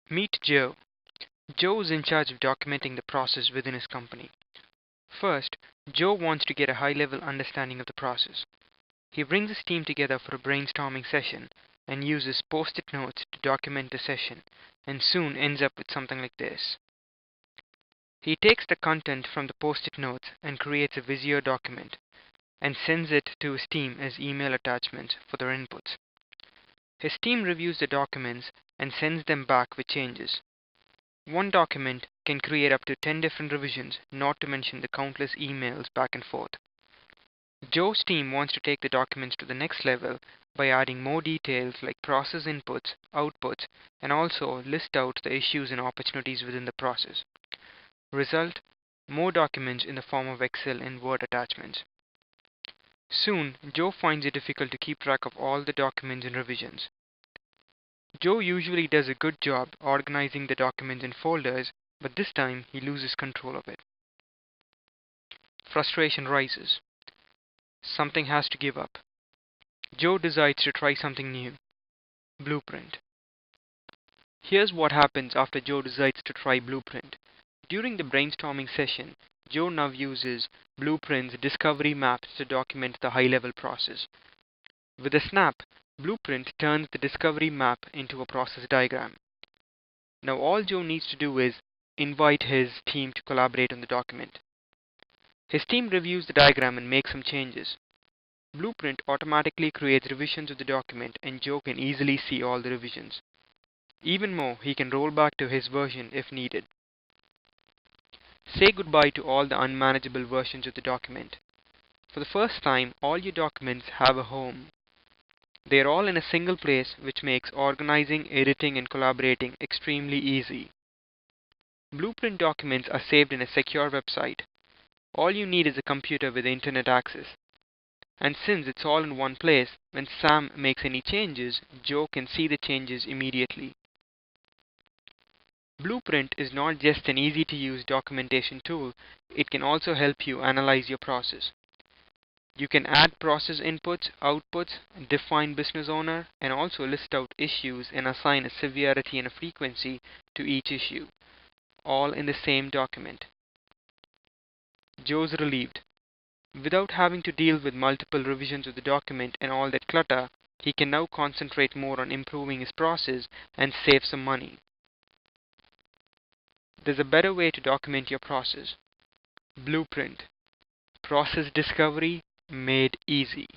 Meet Joe. Joe is in charge of documenting the process within his company. First, Joe wants to get a high-level understanding of the process. He brings his team together for a brainstorming session and uses post-it notes to document the session, and soon ends up with something like this. He takes the content from the post-it notes and creates a Visio document and sends it to his team as email attachments for their inputs. His team reviews the documents and sends them back with changes. One document can create up to 10 different revisions, not to mention the countless emails back and forth. Joe's team wants to take the documents to the next level by adding more details like process inputs, outputs, and also list out the issues and opportunities within the process. Result: more documents in the form of Excel and Word attachments. Soon, Joe finds it difficult to keep track of all the documents and revisions. Joe usually does a good job organizing the documents in folders, but this time he loses control of it. Frustration rises. Something has to give up. Joe decides to try something new. Blueprint. Here's what happens after Joe decides to try Blueprint. During the brainstorming session, Joe now uses Blueprint's discovery maps to document the high-level process. With a snap, Blueprint turns the discovery map into a process diagram. Now all Joe needs to do is invite his team to collaborate on the document. His team reviews the diagram and makes some changes. Blueprint automatically creates revisions of the document, and Joe can easily see all the revisions. Even more, he can roll back to his version if needed. Say goodbye to all the unmanageable versions of the document. For the first time, all your documents have a home. They are all in a single place, which makes organizing, editing, and collaborating extremely easy. Blueprint documents are saved in a secure website. All you need is a computer with internet access. And since it's all in one place, when Sam makes any changes, Joe can see the changes immediately. Blueprint is not just an easy-to-use documentation tool, it can also help you analyze your process. You can add process inputs, outputs, define business owner, and also list out issues and assign a severity and a frequency to each issue, all in the same document. Joe's relieved. Without having to deal with multiple revisions of the document and all that clutter, he can now concentrate more on improving his process and save some money. There's a better way to document your process. Blueprint. Process discovery made easy.